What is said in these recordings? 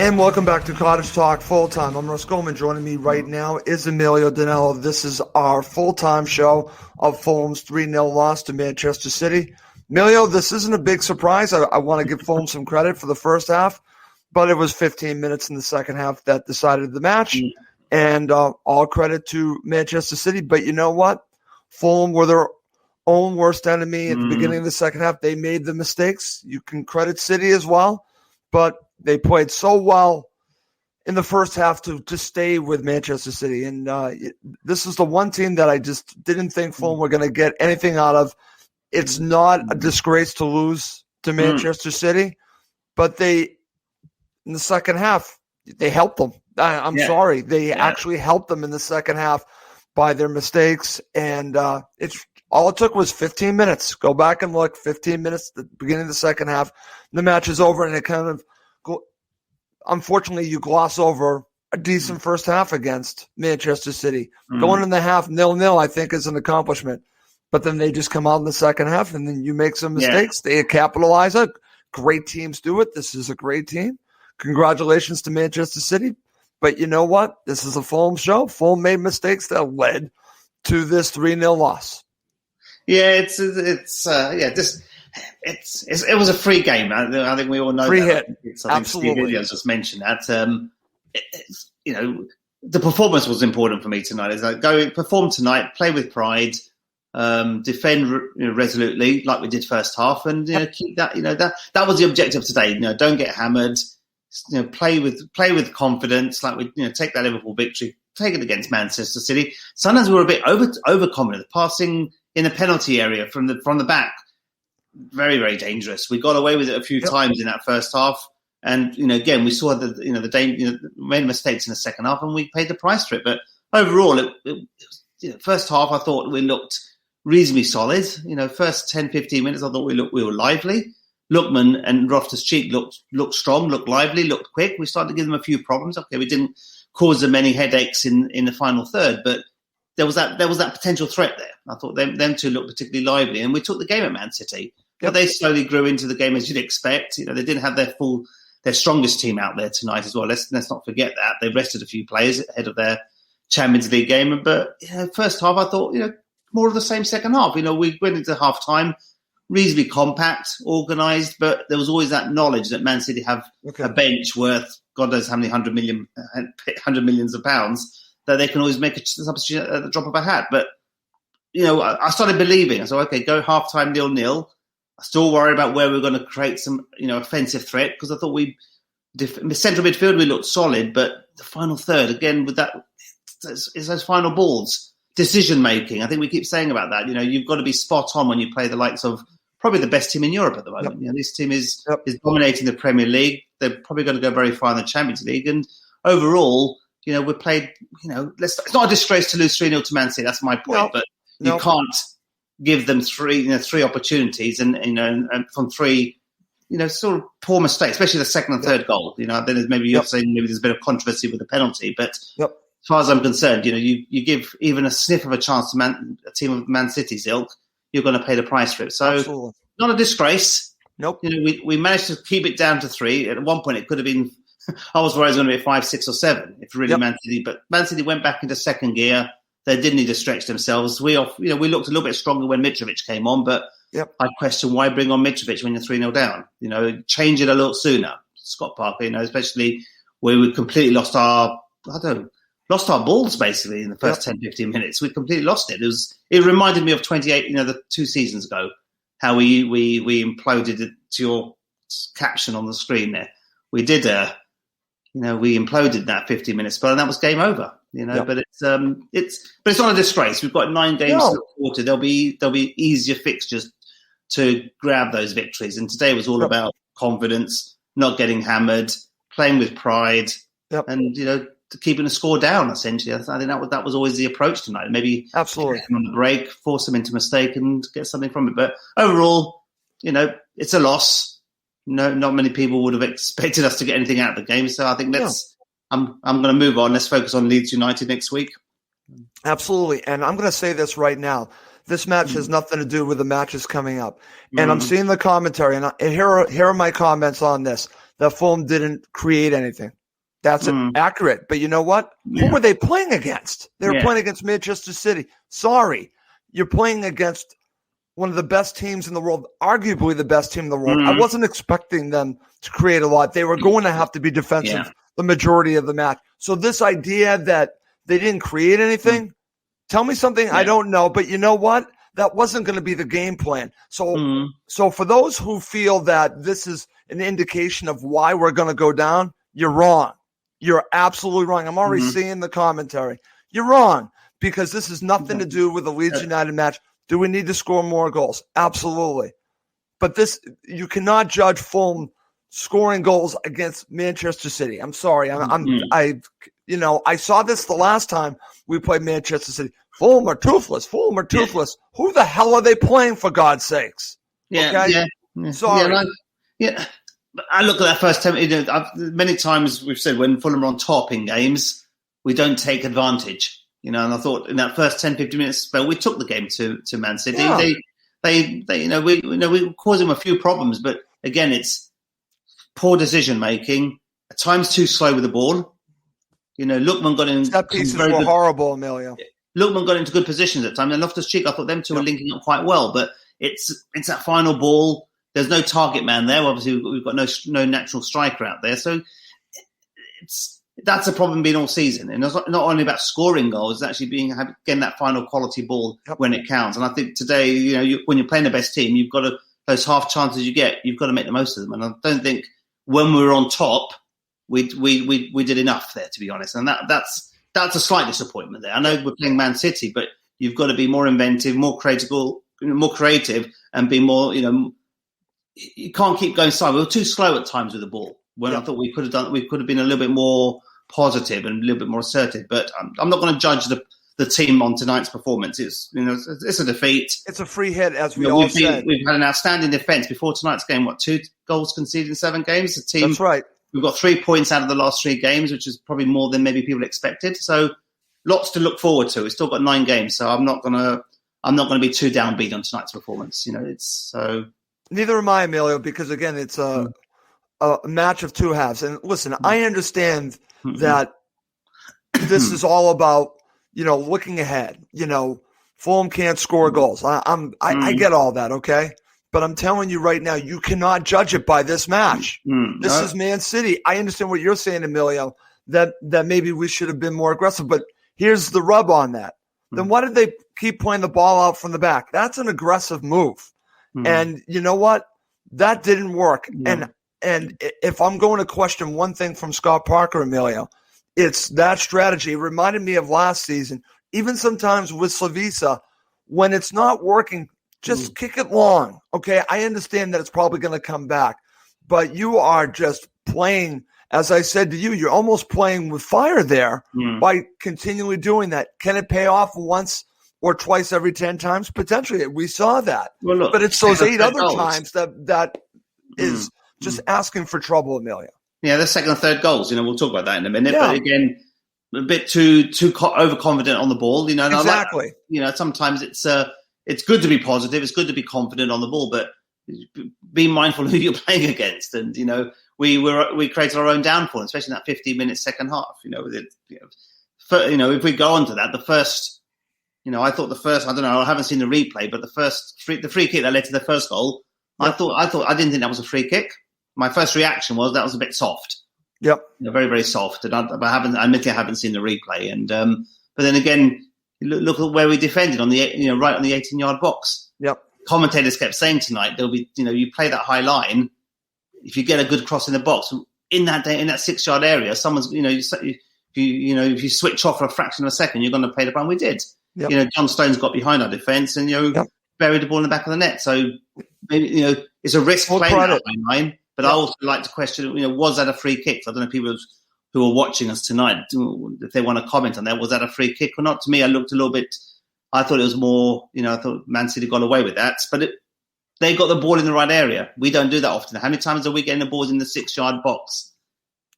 And welcome back to Cottage Talk Full-Time. I'm Russ Goldman. Joining me right now is Emilio Danello. This is our full-time show of Fulham's 3-0 loss to Manchester City. Emilio, this isn't a big surprise. I want to give Fulham some credit for the first half, but it was 15 minutes in the second half that decided the match. And all credit to Manchester City. But you know what? Fulham were their own worst enemy at the beginning of the second half. They made the mistakes. You can credit City as well, but they played so well in the first half to stay with Manchester City. And this is the one team that I just didn't think Fulham were going to get anything out of. It's not a disgrace to lose to Manchester City, but they, in the second half, they helped them. I'm sorry. They actually helped them in the second half by their mistakes. And all it took was 15 minutes. Go back and look, 15 minutes at the beginning of the second half. The match is over, and it kind of unfortunately, you gloss over a decent first half against Manchester City. Going in the half 0-0, I think, is an accomplishment. But then they just come out in the second half, and then you make some mistakes. They capitalize it. Great teams do it. This is a great team. Congratulations to Manchester City. But you know what? This is a Fulham show. Fulham made mistakes that led to this 3-0 loss. Yeah, it was a free game. I think we all know free that. Hit. I think Steve Williams just mentioned that. The performance was important for me tonight. It's like perform tonight, play with pride, defend resolutely like we did first half, and keep that. That was the objective today. Don't get hammered. Play with confidence, like we take that Liverpool victory, take it against Manchester City. Sometimes we were a bit overconfident, passing in the penalty area from the back. Very, very dangerous. We got away with it a few times in that first half, and again we saw made mistakes in the second half, and we paid the price for it. But overall, first half I thought we looked reasonably solid. First 10-15 minutes I thought we were lively. Lookman and Loftus-Cheek looked strong, looked lively, looked quick. We started to give them a few problems. Okay, we didn't cause them many headaches in the final third, but there was that potential threat there. I thought them two looked particularly lively, and we took the game at Man City. But they slowly grew into the game as you'd expect. They didn't have their strongest team out there tonight as well. Let's not forget that. They rested a few players ahead of their Champions League game. But first half I thought more of the same second half. We went into half time reasonably compact, organised, but there was always that knowledge that Man City have a bench worth God knows how many hundred millions of pounds that they can always make a substitute at the drop of a hat. But I started believing. I said, okay, go half time 0-0. I still worried about where we were going to create some offensive threat, because I thought the central midfield we looked solid, but the final third again with that is those final balls, decision making. I think we keep saying about that. You've got to be spot on when you play the likes of probably the best team in Europe at the moment. This team is dominating the Premier League. They're probably going to go very far in the Champions League. And overall, we played. It's not a disgrace to lose 3-0 to Man City. That's my point. But you can't give them three opportunities and from three, sort of poor mistakes, especially the second and third goal. Then there's you're saying maybe there's a bit of controversy with the penalty, but as far as I'm concerned, you give even a sniff of a chance to a team of Man City's ilk, you're going to pay the price for it. So not a disgrace. Nope. We managed to keep it down to 3. At one point, it could have been. I was worried it was going to be 5, 6, or 7 if really Man City. But Man City went back into second gear. They didn't need to stretch themselves. We looked a little bit stronger when Mitrovic came on, but I question why bring on Mitrovic when you're 3-0 down. Change it a little sooner, Scott Parker. Especially where we completely lost our balls basically in the first 10-15 minutes. We completely lost it. It reminded me of 28, the 2 seasons ago, how we imploded it, to your caption on the screen there. We did we imploded that 15-minute spell, and that was game over. But it's not a disgrace. We've got 9 games to look forward to. There'll be easier fixtures to grab those victories, and today was all about confidence, not getting hammered, playing with pride, and keeping the score down. Essentially, I think that was always the approach tonight. Maybe absolutely on the break, force them into mistake, and get something from it. But overall, it's a loss. No, not many people would have expected us to get anything out of the game. So I think I'm going to move on. Let's focus on Leeds United next week. Absolutely. And I'm going to say this right now. This match has nothing to do with the matches coming up. And I'm seeing the commentary, and here are my comments on this. that Fulham didn't create anything. That's accurate. But you know what? Who were they playing against? They were playing against Manchester City. Sorry. You're playing against one of the best teams in the world, arguably the best team in the world. I wasn't expecting them to create a lot. They were going to have to be defensive the majority of the match. So this idea that they didn't create anything, tell me something I don't know. But you know what? That wasn't going to be the game plan. So, so for those who feel that this is an indication of why we're going to go down, you're wrong. You're absolutely wrong. I'm already seeing the commentary. You're wrong because this has nothing to do with the Leeds United match. Do we need to score more goals? Absolutely. But you cannot judge Fulham scoring goals against Manchester City. I'm sorry. I saw this the last time we played Manchester City. Fulham are toothless. Fulham are toothless. Yeah. Who the hell are they playing, for God's sakes? Okay? Sorry. I look at that first 10. Many times we've said when Fulham are on top in games, we don't take advantage. And I thought in that first 10, 15 minutes spell, we took the game to Man City. Yeah. We caused them a few problems, but again, it's poor decision making. At times too slow with the ball. Lookman got in. Set pieces were horrible, Emilio. Lookman got into good positions at times. And Loftus-Cheek, I thought them two were linking up quite well, but it's that final ball. There's no target man there. Obviously, we've got no natural striker out there. So that's a problem being all season. And it's not only about scoring goals, it's actually getting that final quality ball when it counts. And I think today, when you're playing the best team, you've got those half chances you get, you've got to make the most of them. And I don't think when we were on top, we did enough there, to be honest. And that's a slight disappointment there. I know we're playing Man City, but you've got to be more inventive, more creative, and be more, you can't keep going side. We were too slow at times with the ball. When I thought we could have been a little bit more positive and a little bit more assertive. But I'm not going to judge the team on tonight's performance. It's a defeat. It's a free hit, as we all said. We've had an outstanding defence before tonight's game. 2 goals conceded in 7 games? The team. That's right. We've got 3 points out of the last 3 games, which is probably more than maybe people expected. So lots to look forward to. We've still got 9 games, so I'm not going to be too downbeat on tonight's performance. It's so. Neither am I, Emilio, because again, it's a match of 2 halves. And listen, I understand that this is all about looking ahead. Fulham can't score goals. I get all that, okay. But I'm telling you right now, you cannot judge it by this match. This is Man City. I understand what you're saying, Emilio, that maybe we should have been more aggressive. But here's the rub on that. Then why did they keep playing the ball out from the back? That's an aggressive move. And you know what? That didn't work. And if I'm going to question one thing from Scott Parker, Emilio, it's that strategy. It reminded me of last season. Even sometimes with Slavisa, when it's not working, just kick it long. Okay, I understand that it's probably going to come back. But you are just playing, as I said to you, you're almost playing with fire there by continually doing that. Can it pay off once or twice every 10 times? Potentially. We saw that. Well, look, but it's those 8 other times that is just asking for trouble, Emilio. Yeah, the second and third goals. We'll talk about that in a minute. Yeah. But again, a bit too overconfident on the ball. Exactly. Sometimes it's good to be positive. It's good to be confident on the ball, but be mindful who you're playing against. And we created our own downfall, especially in that 15-minute second half. If we go on to that, the first. I thought the first. I don't know. I haven't seen the replay, but the free kick that led to the first goal. Yep. I didn't think that was a free kick. My first reaction was that was a bit soft. Yep. Very, very soft. And I haven't seen the replay. And but then again, look at where we defended on the right on the 18-yard box. Yep. Commentators kept saying tonight there'll be you play that high line. If you get a good cross in the box in that 6-yard area, someone's if you switch off for a fraction of a second, you're going to pay the pound. We did. Yep. John Stones got behind our defence and buried the ball in the back of the net. So maybe it's a risk playing that line. But I also like to question, was that a free kick? I don't know people who are watching us tonight if they want to comment on that. Was that a free kick or not? To me, I looked a little bit. I thought it was more. I thought Man City got away with that, but they got the ball in the right area. We don't do that often. How many times are we getting the balls in the 6-yard box?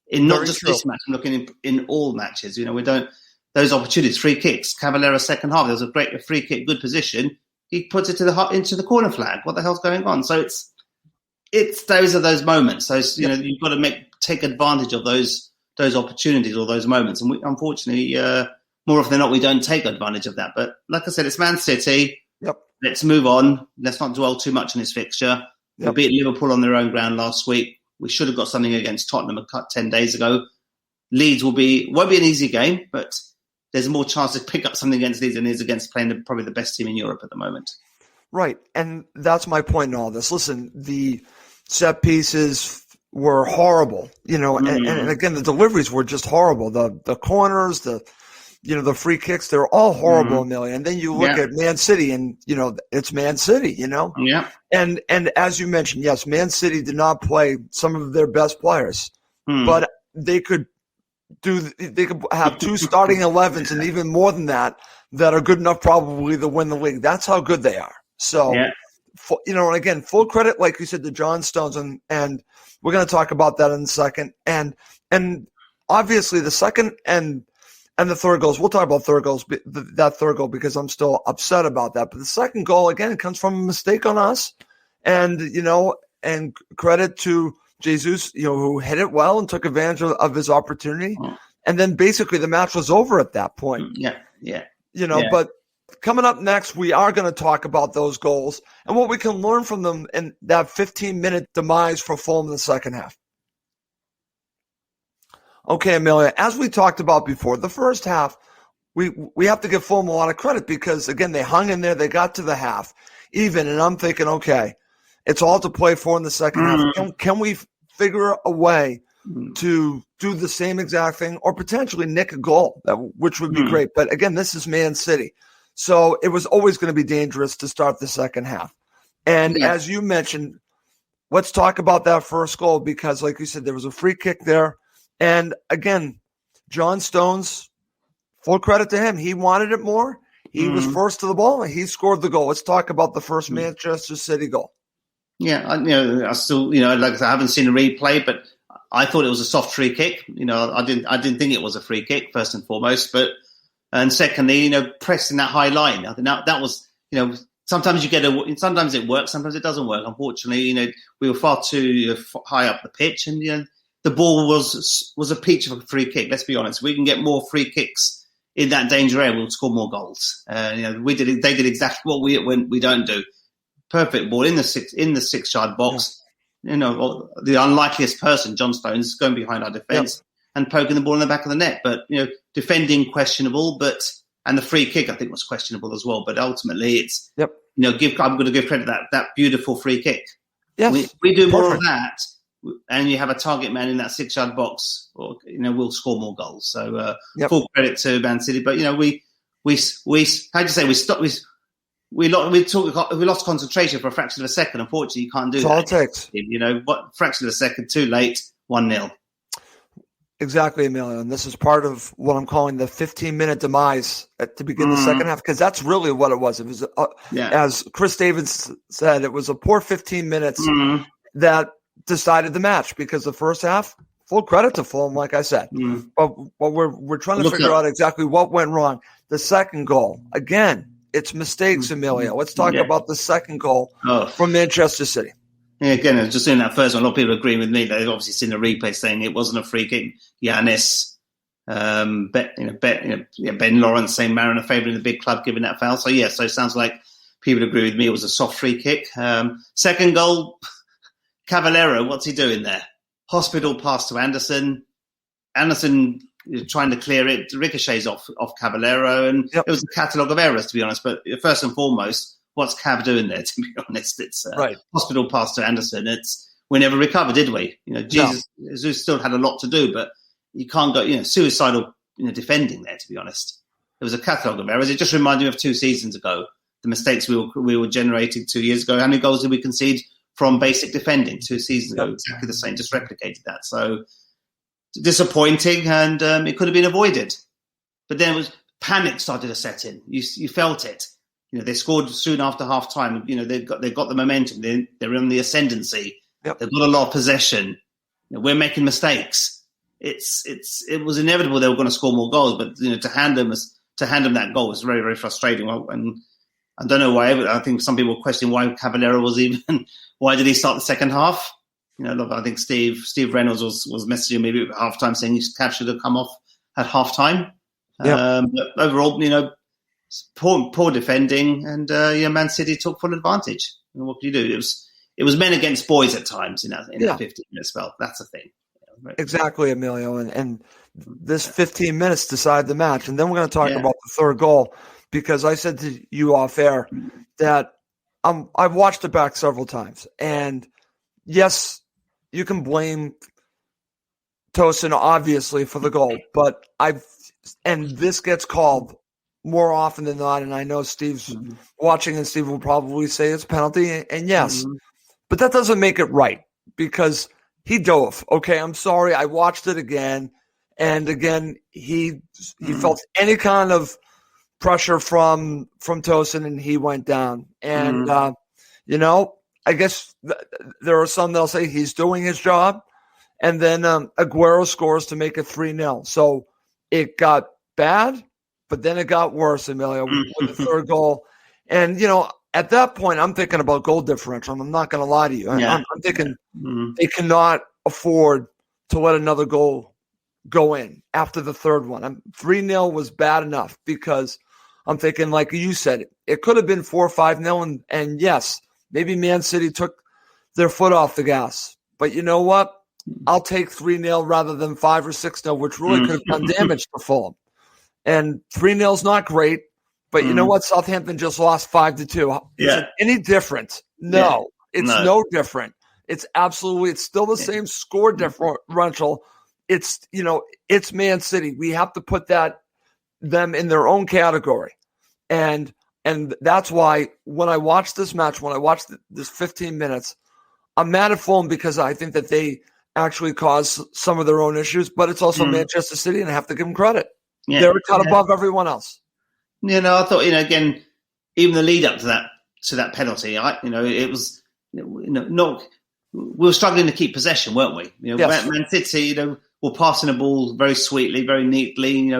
In not just this match, I'm looking in all matches. We don't. Those opportunities, free kicks. Cavallera second half, there was a great free kick, good position. He puts it into the corner flag. What the hell's going on? So those are those moments. You've got to take advantage of those opportunities or those moments. And unfortunately, more often than not, we don't take advantage of that. But like I said, it's Man City. Yep. Let's move on. Let's not dwell too much on this fixture. Yep. We beat Liverpool on their own ground last week. We should have got something against Tottenham 10 days ago. Leeds won't be an easy game, but there's more chance to pick up something against Leeds than there is against playing probably the best team in Europe at the moment. Right, and that's my point in all this. Listen, the set pieces were horrible, and again, the deliveries were just horrible. The corners, the free kicks, they're all horrible, Amelia. And then you look at Man City, and it's Man City, Yeah. And as you mentioned, yes, Man City did not play some of their best players, but they could have two starting 11s and even more than that are good enough probably to win the league. That's how good they are. So, and again, full credit, like you said, to John Stones, and we're going to talk about that in a second. And obviously the second and the third goals, we'll talk about that third goal because I'm still upset about that. But the second goal, again, comes from a mistake on us. And, and credit to Jesus, who hit it well and took advantage of his opportunity. And then basically the match was over at that point. But coming up next, we are going to talk about those goals and what we can learn from them in that 15-minute demise for Fulham in the second half. Okay, Amelia, as we talked about before, the first half, we have to give Fulham a lot of credit because, again, they hung in there. They got to the half even, and I'm thinking, okay, it's all to play for in the second half. Can we figure a way to do the same exact thing or potentially nick a goal, which would be great. But again, this is Man City. So it was always going to be dangerous to start the second half. And as you mentioned, let's talk about that first goal because, like you said, there was a free kick there. And again, John Stones, full credit to him. He wanted it more. He was first to the ball and he scored the goal. Let's talk about the first Manchester City goal. Yeah, I still, like I haven't seen a replay, but I thought it was a soft free kick. I didn't think it was a free kick first and foremost, and secondly, pressing that high line. I think that was, sometimes sometimes it works, sometimes it doesn't work. Unfortunately, we were far too high up the pitch, and the ball was a peach of a free kick. Let's be honest, we can get more free kicks in that danger area. We'll score more goals. They did exactly what we don't do. Perfect ball in the 6-yard box. Yeah. The unlikeliest person, John Stones, going behind our defence and poking the ball in the back of the net. But defending questionable, and the free kick I think was questionable as well. But ultimately, it's I'm going to give credit to that beautiful free kick. Yes, we do more of that, and you have a target man in that 6-yard box, we'll score more goals. So full credit to Man City. But we lost concentration for a fraction of a second. Unfortunately, you can't do that. All it takes. Fraction of a second too late, 1-0. Exactly, Emilio. And this is part of what I'm calling the 15-minute demise to begin the second half, because that's really what it was. It was, as Chris Davis said, it was a poor 15 minutes that decided the match, because the first half, full credit to Fulham, like I said. But we're trying to figure out exactly what went wrong. The second goal, again, it's mistakes, Emilio. Let's talk about the second goal from Manchester City. Yeah, again, I was just doing that first one. A lot of people agree with me. They've obviously seen the replay saying it wasn't a free kick. Giannis, Ben Lawrence saying Mariner favouring the big club giving that foul. So it sounds like people agree with me. It was a soft free kick. Second goal, Cavallero, what's he doing there? Hospital pass to Anderson. Anderson trying to clear it, ricochets off Cavallero, and it was a catalogue of errors, to be honest. But first and foremost, what's Cav doing there, to be honest? It's hospital pass to Anderson. We never recovered, did we? Jesus still had a lot to do, but you can't go, suicidal, defending there, to be honest. There was a catalogue of errors. It just reminded me of 2 seasons ago, the mistakes we were generating 2 years ago. How many goals did we concede from basic defending 2 seasons ago? Exactly the same, just replicated that. So disappointing, and it could have been avoided. But then panic started to set in. You felt it. They scored soon after half time. They've got the momentum. They're in the ascendancy. They've got a lot of possession. We're making mistakes. It was inevitable they were going to score more goals, but to hand them that goal was very, very frustrating. And I don't know why. I think some people question why Cavallero why did he start the second half? Look, I think Steve Reynolds was messaging me at halftime saying his cap should have come off at halftime. But overall, poor defending, and Man City took full advantage. And what can you do? It was men against boys at times in that 15-minute spell. That's the thing. Exactly, Emilio, and this 15 minutes decide the match. And then we're going to talk about the third goal, because I said to you off air that I've watched it back several times. And yes, you can blame Tosin, obviously, for the goal, but this gets called more often than not, and I know Steve's watching, and Steve will probably say it's a penalty, and yes, but that doesn't make it right, because he dove. Okay, I'm sorry, I watched it again, and again, he felt any kind of pressure from Tosin, and he went down. And, I guess there are some that'll say he's doing his job, and then Aguero scores to make it 3-0. So it got bad, but then it got worse, Emilio, with the third goal. And, at that point, I'm thinking about goal differential. I'm not going to lie to you. I'm thinking they cannot afford to let another goal go in after the third one. 3-0 was bad enough, because I'm thinking, like you said, it could have been 4 or 5-0. And yes, maybe Man City took their foot off the gas. But you know what? I'll take 3-0 rather than 5 or 6-0, which really could have done damage to Fulham. And 3-0 is not great, but you know what? Southampton just lost 5-2. Is it any different? No, it's no different. It's still the same score differential. It's Man City. We have to put them in their own category. And that's why when I watched this match, when I watched this 15 minutes, I'm mad at Fulham, because I think that they actually caused some of their own issues, but it's also Manchester City, and I have to give them credit. Yeah. They're cut above everyone else. I thought, again, even the lead up to that penalty, it was, not, we were struggling to keep possession, weren't we? Yes. Man City, were passing the ball very sweetly, very neatly,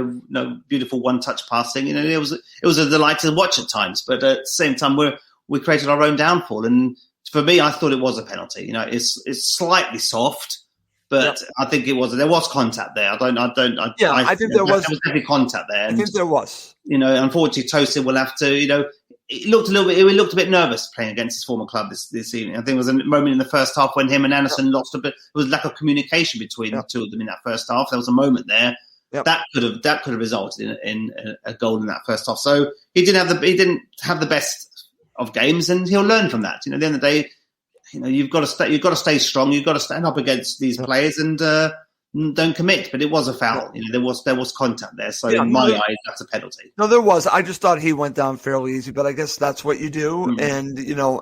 beautiful one-touch passing. It was a delight to watch at times, but at the same time, we created our own downfall. And for me, I thought it was a penalty. It's slightly soft, but I think there was contact there. I think there was definitely contact there. And, I think there was. Unfortunately, Tosin will have to. He looked a bit nervous playing against his former club this evening. I think there was a moment in the first half when him and Anderson lost a bit. There was lack of communication between the two of them in that first half. There was a moment there that could have resulted in a goal in that first half. So he didn't have the best of games, and he'll learn from that. At the end of the day, you've got to stay strong. You've got to stand up against these players and don't commit. But it was a foul. There was contact there. So in my eyes, that's a penalty. No, there was. I just thought he went down fairly easy, but I guess that's what you do. And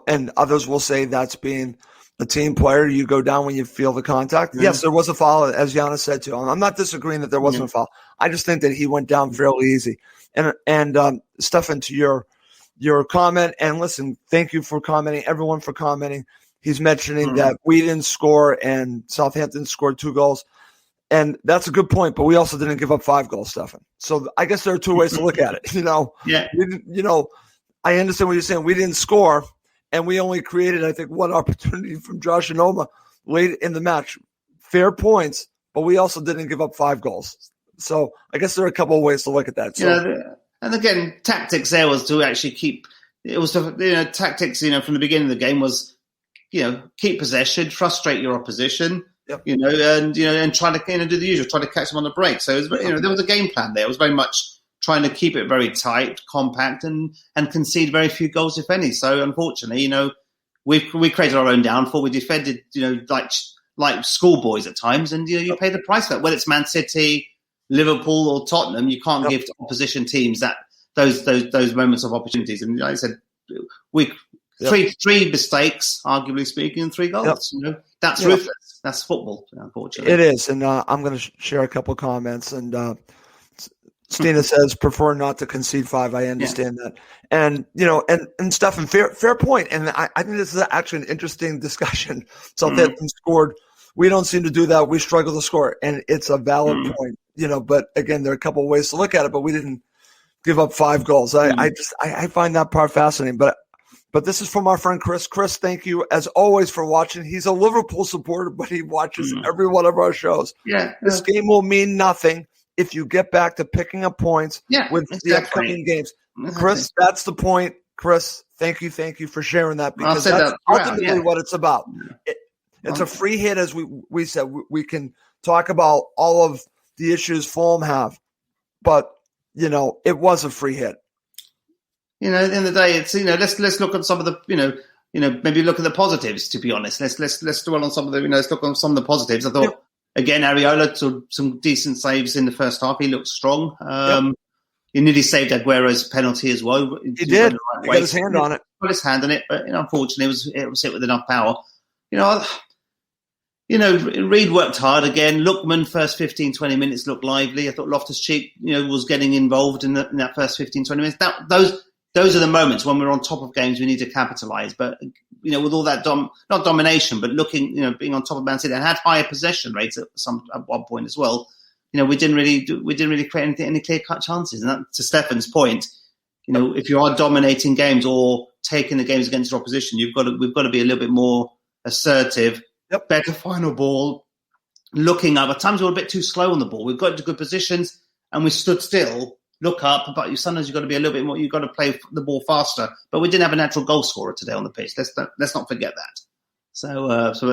and others will say that's being a team player. You go down when you feel the contact. Yes, there was a foul, as Giannis said to him. I'm not disagreeing that there wasn't a foul. I just think that he went down fairly easy. And Stefan, to your comment, and listen, thank you for commenting, everyone for commenting. He's mentioning that we didn't score and Southampton scored 2 goals. And that's a good point, but we also didn't give up 5 goals, Stefan. So I guess there are 2 ways to look at it. I understand what you're saying. We didn't score, and we only created, I think, 1 opportunity from Josh and Oma late in the match. Fair points, but we also didn't give up 5 goals. So I guess there are a couple of ways to look at that. So, and again, tactics there was to actually keep. It was tactics. From the beginning of the game was, keep possession, frustrate your opposition. Yep. And try to do the usual, try to catch them on the break. So it was, there was a game plan there. It was very much trying to keep it very tight, compact, and concede very few goals, if any. So unfortunately, we created our own downfall. We defended, like schoolboys at times, and you pay the price for that. Whether it's Man City, Liverpool, or Tottenham, you can't give to opposition teams those moments of opportunities. And like I said, three mistakes, arguably speaking, and 3 goals. That's ruthless. That's football, unfortunately. It is, and I'm going to share a couple comments. And Stina says, prefer not to concede 5. I understand that. And, and Stefan, fair point. And I think this is actually an interesting discussion. Southampton scored. We don't seem to do that. We struggle to score. And it's a valid point, but again, there are a couple of ways to look at it, but we didn't give up 5 goals. I find that part fascinating. But But this is from our friend Chris. Chris, thank you as always for watching. He's a Liverpool supporter, but he watches every one of our shows. Yeah. This game will mean nothing if you get back to picking up points with the upcoming games. Chris, that's the point. Chris, thank you for sharing that, because that's ultimately what it's about. It's a free hit, as we said. We can talk about all of the issues Fulham have, but, it was a free hit. At the end of the day, it's let's look at some of the maybe look at the positives. To be honest, let's dwell on some of the let's look on some of the positives. I thought again, Areola took some decent saves in the first half. He looked strong. He nearly saved Aguero's penalty as well. He did. He got his hand on it. Got his hand on it, but unfortunately, it was hit with enough power. Reed worked hard again. Lookman, first 15, 20 minutes looked lively. I thought Loftus-Cheek, was getting involved in that first 15, 20 minutes. Those are the moments when we're on top of games we need to capitalise. But, with all that, not domination, but looking, being on top of Man City, and had higher possession rates at one point as well. We didn't really create any clear-cut chances. And that, to Stefan's point, if you are dominating games or taking the games against your opposition, we've got to be a little bit more assertive, better final ball, looking up. At times we were a bit too slow on the ball. We've got into good positions and we stood still. Look up, but sometimes you've got to be a little bit more. You've got to play the ball faster. But we didn't have a natural goal scorer today on the pitch. Let's not forget that. So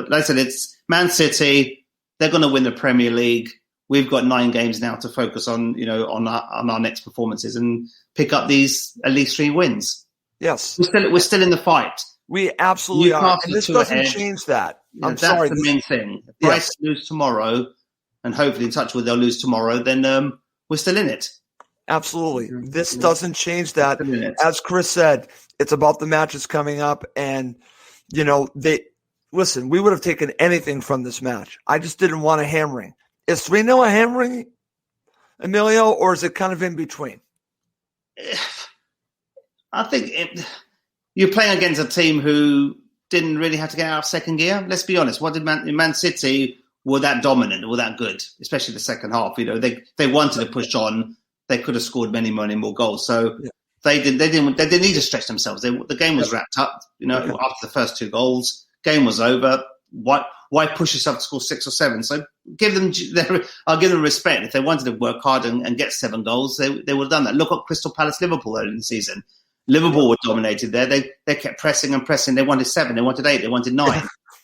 like I said, it's Man City. They're going to win the Premier League. We've got 9 games now to focus on, on our next performances and pick up these at least 3 wins. Yes, we're still in the fight. We absolutely are, and this doesn't change that. That's the main thing. If Brighton lose tomorrow, and hopefully, touch wood, they'll lose tomorrow, then we're still in it. Absolutely. This doesn't change that. As Chris said, it's about the matches coming up. And, we would have taken anything from this match. I just didn't want a hammering. Is 3-0 a hammering, Emilio, or is it kind of in between? I think you're playing against a team who didn't really have to get out of second gear. Let's be honest. What did Man City were that dominant, were that good, especially the second half. They wanted to push on. They could have scored many more goals. So they didn't need to stretch themselves. The game was wrapped up. After the first 2 goals, game was over. Why push yourself to score 6 or 7? So I'll give them respect. If they wanted to work hard and get 7 goals, they would have done that. Look at Crystal Palace, Liverpool early in the season. Liverpool were dominated there. They kept pressing and pressing. They wanted 7, they wanted 8, they wanted 9.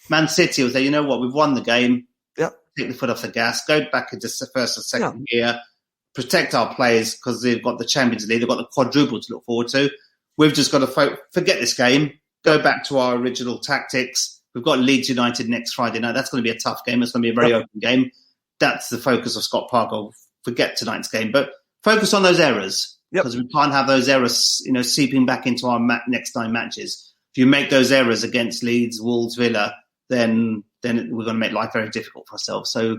Man City was there. You know what? We've won the game. Take the foot off the gas. Go back into first and second gear. Protect our players because they've got the Champions League. They've got the quadruple to look forward to. We've just got to forget this game. Go back to our original tactics. We've got Leeds United next Friday night. That's going to be a tough game. It's going to be a very open game. That's the focus of Scott Parker. Forget tonight's game, but focus on those errors because we can't have those errors, seeping back into our next 9 matches. If you make those errors against Leeds, Wolves, Villa, then we're going to make life very difficult for ourselves. So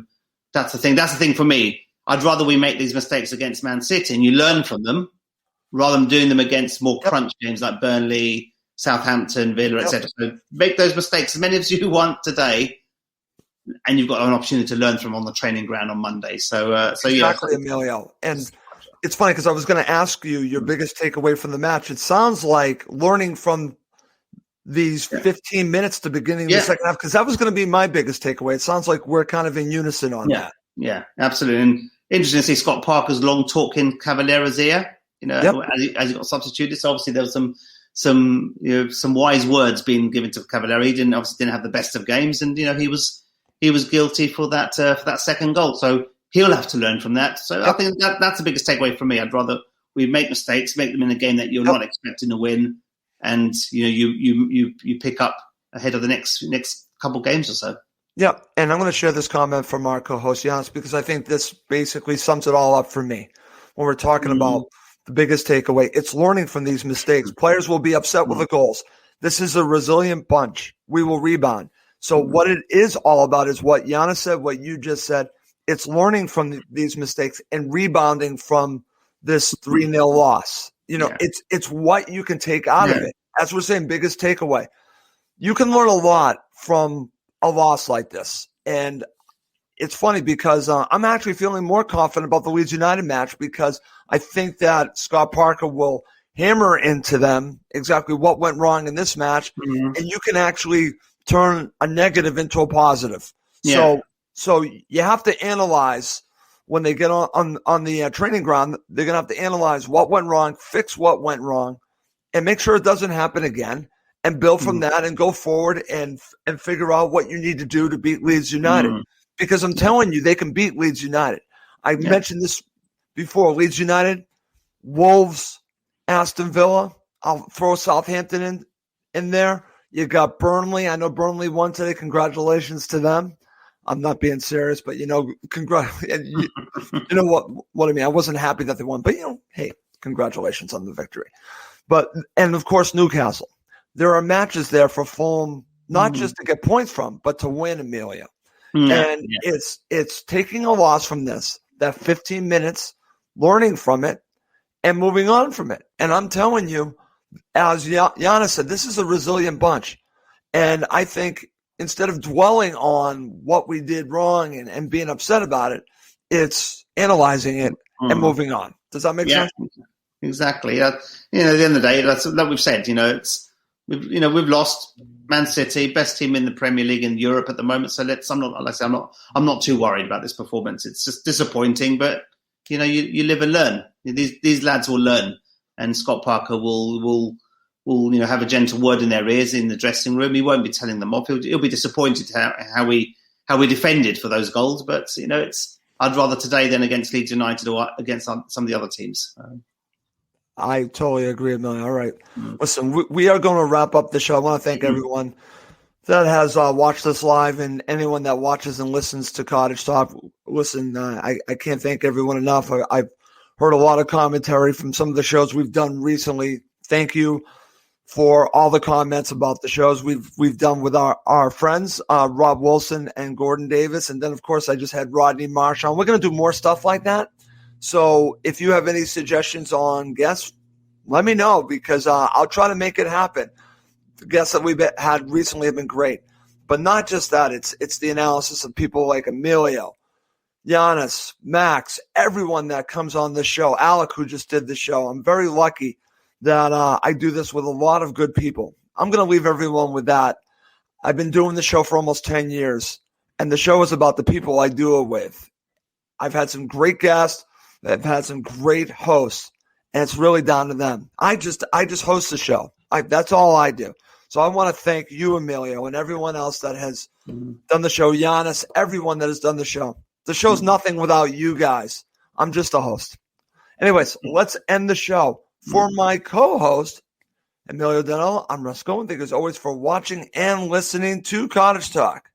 that's the thing. That's the thing for me. I'd rather we make these mistakes against Man City and you learn from them rather than doing them against more crunch games like Burnley, Southampton, Villa, etc. So make those mistakes as many as you want today, and you've got an opportunity to learn from on the training ground on Monday. Exactly, Emilio. And it's funny because I was going to ask you your biggest takeaway from the match. It sounds like learning from these 15 minutes to beginning the second half, because that was going to be my biggest takeaway. It sounds like we're kind of in unison on that. Yeah, absolutely. And interesting to see Scott Parker's long talk in Cavalera's ear, as he got substituted. So obviously there was some wise words being given to Cavalera. He didn't have the best of games, and he was guilty for that second goal. So he'll have to learn from that. So I think that's the biggest takeaway for me. I'd rather we make mistakes, make them in a game that you're not expecting to win, and you pick up ahead of the next couple games or so. Yeah, and I'm going to share this comment from our co-host Giannis because I think this basically sums it all up for me. When we're talking about the biggest takeaway, it's learning from these mistakes. Players will be upset with the goals. This is a resilient bunch. We will rebound. So what it is all about is what Giannis said, what you just said. It's learning from these mistakes and rebounding from this 3-0 loss. It's what you can take out of it. As we're saying, biggest takeaway. You can learn a lot from a loss like this. And it's funny because I'm actually feeling more confident about the Leeds United match because I think that Scott Parker will hammer into them exactly what went wrong in this match, and you can actually turn a negative into a positive. Yeah. So you have to analyze when they get on the training ground. They're going to have to analyze what went wrong, fix what went wrong, and make sure it doesn't happen again, and build from that and go forward and figure out what you need to do to beat Leeds United. Because I'm telling you, they can beat Leeds United. I mentioned this before. Leeds United, Wolves, Aston Villa. I'll throw Southampton in there. You got Burnley. I know Burnley won today. Congratulations to them. I'm not being serious, but you know what I mean. I wasn't happy that they won, but hey, congratulations on the victory. And of course, Newcastle. There are matches there for Fulham, not just to get points from, but to win, Emilio. It's taking a loss from this, that 15 minutes, learning from it, and moving on from it. And I'm telling you, as Giannis said, this is a resilient bunch. And I think instead of dwelling on what we did wrong and being upset about it, it's analyzing it and moving on. Does that make sense? Exactly. At the end of the day, that's like we've said. We've lost Man City, best team in the Premier League in Europe at the moment. So I'm not too worried about this performance. It's just disappointing, but you live and learn. These lads will learn, and Scott Parker will have a gentle word in their ears in the dressing room. He won't be telling them off. He'll be disappointed how we defended for those goals. But I'd rather today than against Leeds United or against some of the other teams. I totally agree, Emilio. All right. Listen, we are going to wrap up the show. I want to thank everyone that has watched this live and anyone that watches and listens to Cottage Talk. Listen, I can't thank everyone enough. I've heard a lot of commentary from some of the shows we've done recently. Thank you for all the comments about the shows we've done with our friends, Rob Wilson and Gordon Davis. And then, of course, I just had Rodney Marsh on. We're going to do more stuff like that. So if you have any suggestions on guests, let me know because I'll try to make it happen. The guests that we've had recently have been great. But not just that. It's the analysis of people like Emilio, Giannis, Max, everyone that comes on this show, Alec, who just did the show. I'm very lucky that I do this with a lot of good people. I'm going to leave everyone with that. I've been doing the show for almost 10 years, and the show is about the people I do it with. I've had some great guests. I've had some great hosts, and it's really down to them. I just host the show. That's all I do. So I want to thank you, Emilio, and everyone else that has done the show. Giannis, everyone that has done the show. The show's nothing without you guys. I'm just a host. Anyways, let's end the show. For my co-host, Emilio Danilo, I'm Russ Cohen. Thank you as always for watching and listening to Cottage Talk.